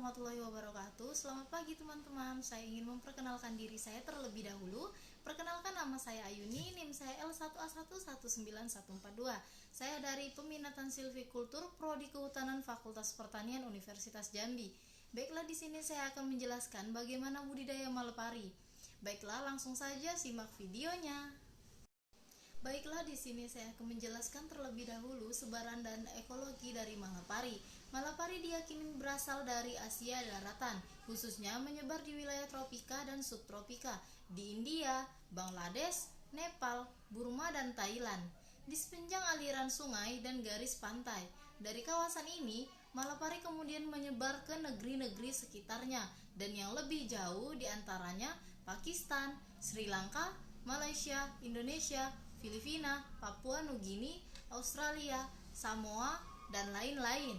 warahmatullahi wabarakatuh. Selamat pagi teman-teman. Saya ingin memperkenalkan diri saya terlebih dahulu. Perkenalkan, nama saya Ayuni, NIM saya L11119142. Saya dari Peminatan Silvikultur Prodi Kehutanan Fakultas Pertanian Universitas Jambi. Baiklah, di sini saya akan menjelaskan bagaimana budidaya malepari. Baiklah, langsung saja simak videonya. Baiklah, di sini saya akan menjelaskan terlebih dahulu sebaran dan ekologi dari malepari. Malepari diyakini berasal dari Asia daratan, khususnya menyebar di wilayah tropika dan subtropika di India, Bangladesh, Nepal, Burma, dan Thailand. Di sepanjang aliran sungai dan garis pantai. Dari kawasan ini, malepari kemudian menyebar ke negeri-negeri sekitarnya dan yang lebih jauh diantaranya Pakistan, Sri Lanka, Malaysia, Indonesia, Filipina, Papua Nugini, Australia, Samoa, dan lain-lain.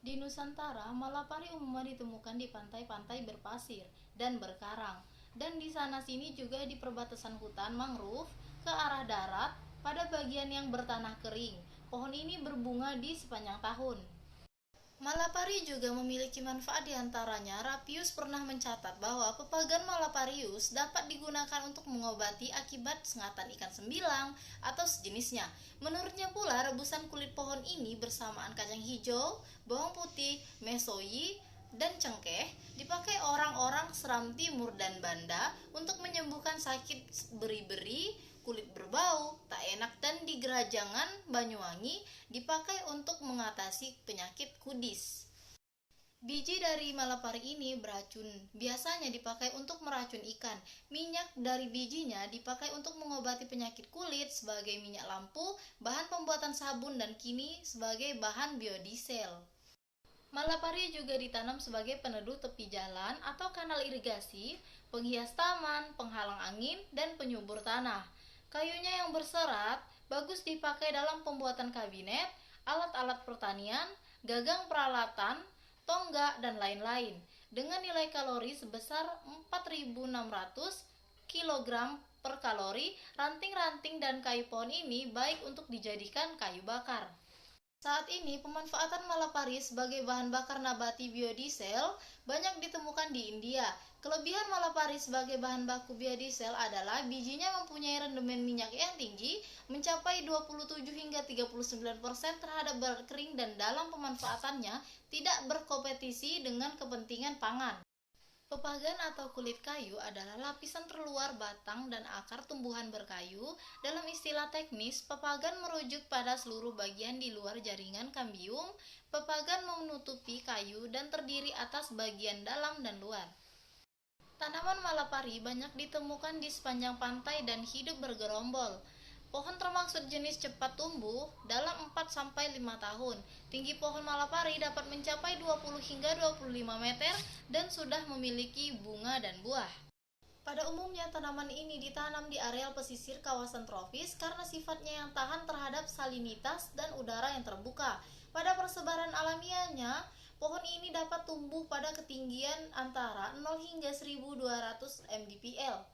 Di Nusantara, malepari umumnya ditemukan di pantai-pantai berpasir dan berkarang, dan di sana-sini juga di perbatasan hutan mangrove ke arah darat pada bagian yang bertanah kering. Pohon ini berbunga di sepanjang tahun. Malepari juga memiliki manfaat, diantaranya Rapius pernah mencatat bahwa pepagan Maleparius dapat digunakan untuk mengobati akibat sengatan ikan sembilang atau sejenisnya. Menurutnya pula, rebusan kulit pohon ini bersamaan kacang hijau, bawang putih, mesoi, dan cengkeh dipakai orang-orang Seram Timur dan Banda untuk menyembuhkan sakit beri-beri, kulit berbau, tak enak, dan di Gerajangan Banyuwangi dipakai untuk mengatasi penyakit kudis. Biji dari malepari ini beracun, biasanya dipakai untuk meracun ikan. Minyak dari bijinya dipakai untuk mengobati penyakit kulit sebagai minyak lampu, bahan pembuatan sabun, dan kini sebagai bahan biodiesel. Malepari juga ditanam sebagai peneduh tepi jalan atau kanal irigasi, penghias taman, penghalang angin, dan penyubur tanah. Kayunya yang berserat bagus dipakai dalam pembuatan kabinet, alat-alat pertanian, gagang peralatan, tonggak, dan lain-lain. Dengan nilai kalori sebesar 4.600 kg per kalori, ranting-ranting dan kayu pohon ini baik untuk dijadikan kayu bakar. Saat ini, pemanfaatan malepari sebagai bahan bakar nabati biodiesel banyak ditemukan di India. Kelebihan malepari sebagai bahan baku biodiesel adalah bijinya mempunyai rendemen minyak yang tinggi, mencapai 27 hingga 39% terhadap bahan kering, dan dalam pemanfaatannya tidak berkompetisi dengan kepentingan pangan. Pepagan atau kulit kayu adalah lapisan terluar batang dan akar tumbuhan berkayu. Dalam istilah teknis, pepagan merujuk pada seluruh bagian di luar jaringan kambium. Pepagan menutupi kayu dan terdiri atas bagian dalam dan luar. Tanaman malepari banyak ditemukan di sepanjang pantai dan hidup bergerombol. Pohon termaksud jenis cepat tumbuh dalam 4-5 tahun. Tinggi pohon malepari dapat mencapai 20 hingga 25 meter dan sudah memiliki bunga dan buah. Pada umumnya, tanaman ini ditanam di areal pesisir kawasan tropis karena sifatnya yang tahan terhadap salinitas dan udara yang terbuka. Pada persebaran alamiahnya, pohon ini dapat tumbuh pada ketinggian antara 0 hingga 1200 mdpl.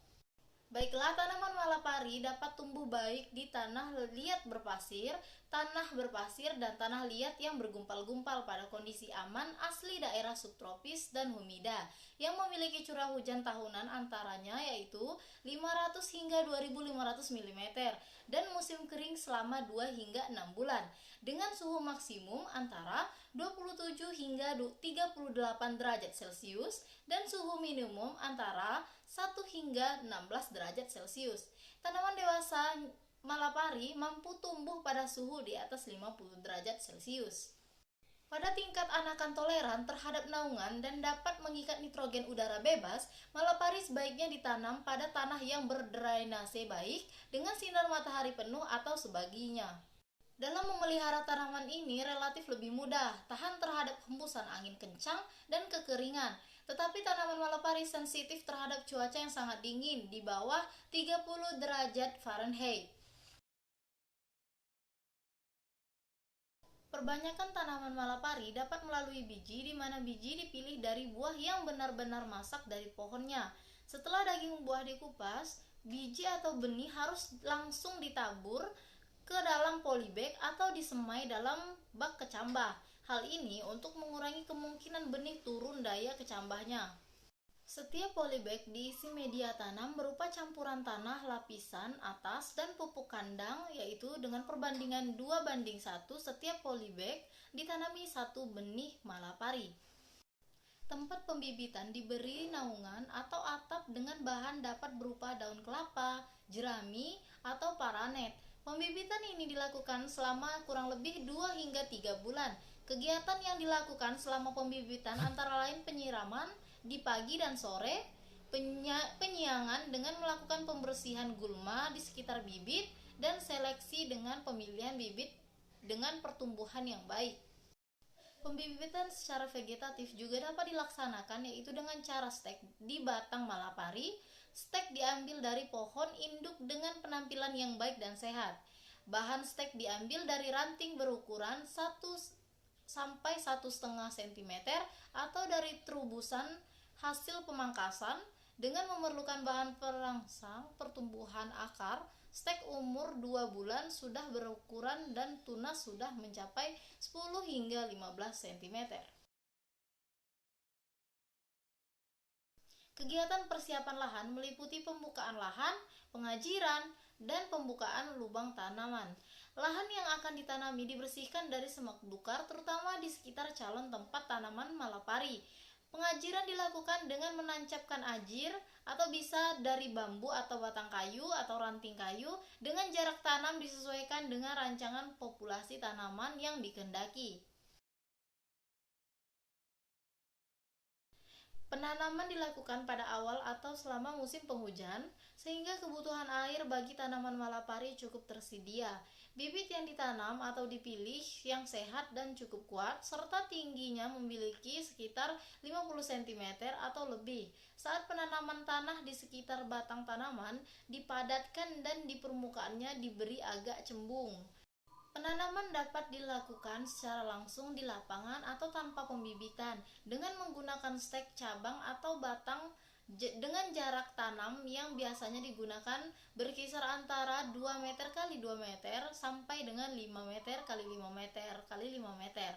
Baiklah, tanaman malepari dapat tumbuh baik di tanah liat berpasir, tanah berpasir, dan tanah liat yang bergumpal-gumpal pada kondisi aman asli daerah subtropis dan humida yang memiliki curah hujan tahunan antaranya yaitu 500 hingga 2500 mm dan musim kering selama 2 hingga 6 bulan dengan suhu maksimum antara 27 hingga 38 derajat Celcius dan suhu minimum antara 1 hingga 16 derajat Celcius. Tanaman dewasa malepari mampu tumbuh pada suhu di atas 50 derajat Celcius. Pada tingkat anakan toleran terhadap naungan dan dapat mengikat nitrogen udara bebas, malepari sebaiknya ditanam pada tanah yang berdrainase baik dengan sinar matahari penuh atau sebaginya. Dalam memelihara tanaman ini relatif lebih mudah, tahan terhadap hembusan angin kencang dan kekeringan. Tetapi tanaman malepari sensitif terhadap cuaca yang sangat dingin di bawah 30 derajat Fahrenheit. Perbanyakan tanaman malepari dapat melalui biji, di mana biji dipilih dari buah yang benar-benar masak dari pohonnya. Setelah daging buah dikupas, biji atau benih harus langsung ditabur ke dalam polybag atau disemai dalam bak kecambah. Hal ini untuk mengurangi kemungkinan kemungkinan benih turun daya kecambahnya. Setiap polybag diisi media tanam berupa campuran tanah, lapisan atas, dan pupuk kandang, yaitu dengan perbandingan 2:1 setiap polybag ditanami 1 benih malapari. Tempat pembibitan diberi naungan atau atap dengan bahan dapat berupa daun kelapa, jerami, atau paranet. Pembibitan ini dilakukan selama kurang lebih 2 hingga 3 bulan. Kegiatan yang dilakukan selama pembibitan antara lain penyiraman di pagi dan sore, penyiangan dengan melakukan pembersihan gulma di sekitar bibit, dan seleksi dengan pemilihan bibit dengan pertumbuhan yang baik. Pembibitan secara vegetatif juga dapat dilaksanakan, yaitu dengan cara stek di batang malapari. Stek diambil dari pohon induk dengan penampilan yang baik dan sehat. Bahan stek diambil dari ranting berukuran 1-1,5 cm atau dari terubusan hasil pemangkasan. Dengan memerlukan bahan perangsang pertumbuhan akar, stek umur 2 bulan sudah berukuran dan tunas sudah mencapai 10 hingga 15 cm. Kegiatan persiapan lahan meliputi pembukaan lahan, pengajiran, dan pembukaan lubang tanaman. Lahan yang akan ditanami dibersihkan dari semak belukar, terutama di sekitar calon tempat tanaman malapari. Pengajiran dilakukan dengan menancapkan ajir atau bisa dari bambu atau batang kayu atau ranting kayu, dengan jarak tanam disesuaikan dengan rancangan populasi tanaman yang dikehendaki. Penanaman dilakukan pada awal atau selama musim penghujan, sehingga kebutuhan air bagi tanaman malapari cukup tersedia. Bibit yang ditanam atau dipilih yang sehat dan cukup kuat, serta tingginya memiliki sekitar 50 cm atau lebih. Saat penanaman, tanah di sekitar batang tanaman dipadatkan dan di permukaannya diberi agak cembung. Penanaman dapat dilakukan secara langsung di lapangan atau tanpa pembibitan dengan menggunakan stek cabang atau batang dengan jarak tanam yang biasanya digunakan berkisar antara 2 meter x 2 meter sampai dengan 5 meter x 5 meter x 5 meter.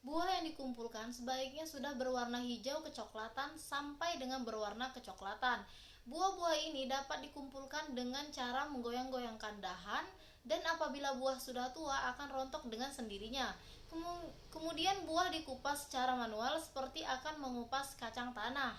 Buah yang dikumpulkan sebaiknya sudah berwarna hijau kecoklatan sampai dengan berwarna kecoklatan. Buah-buah ini dapat dikumpulkan dengan cara menggoyang-goyangkan dahan, dan apabila buah sudah tua akan rontok dengan sendirinya. Kemudian buah dikupas secara manual seperti akan mengupas kacang tanah.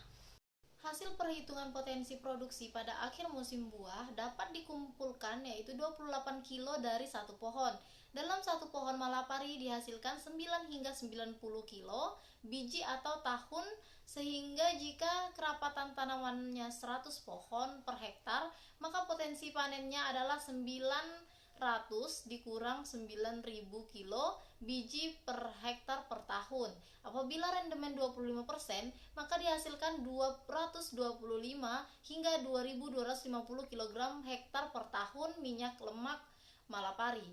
Hasil perhitungan potensi produksi pada akhir musim buah dapat dikumpulkan, yaitu 28 kilo dari satu pohon. Dalam satu pohon malapari dihasilkan 9 hingga 90 kilo biji atau tahun, sehingga jika kerapatan tanamannya 100 pohon per hektar, maka potensi panennya adalah 900 dikurang 9.000 kilo biji per hektar per tahun. Apabila rendemen 25%, maka dihasilkan 225 hingga 2.250 kg hektar per tahun minyak lemak malapari.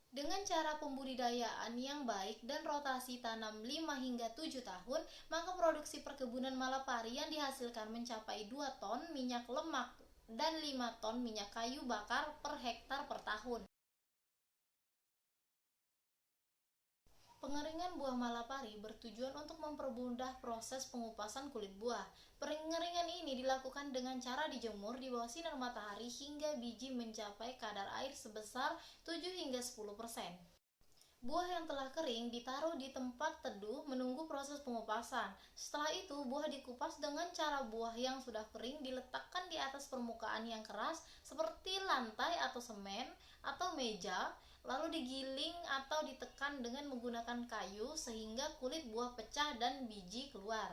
Dengan cara pembudidayaan yang baik dan rotasi tanam 5 hingga 7 tahun, maka produksi perkebunan malapari yang dihasilkan mencapai 2 ton minyak lemak dan 5 ton minyak kayu bakar per hektar per tahun. Pengeringan buah malapari bertujuan untuk mempermudah proses pengupasan kulit buah. Pengeringan ini dilakukan dengan cara dijemur di bawah sinar matahari hingga biji mencapai kadar air sebesar 7 hingga 10%. Buah yang telah kering ditaruh di tempat teduh menunggu proses pengupasan. Setelah itu, buah dikupas dengan cara buah yang sudah kering diletakkan di atas permukaan yang keras seperti lantai atau semen atau meja, lalu digiling atau ditekan dengan menggunakan kayu sehingga kulit buah pecah dan biji keluar.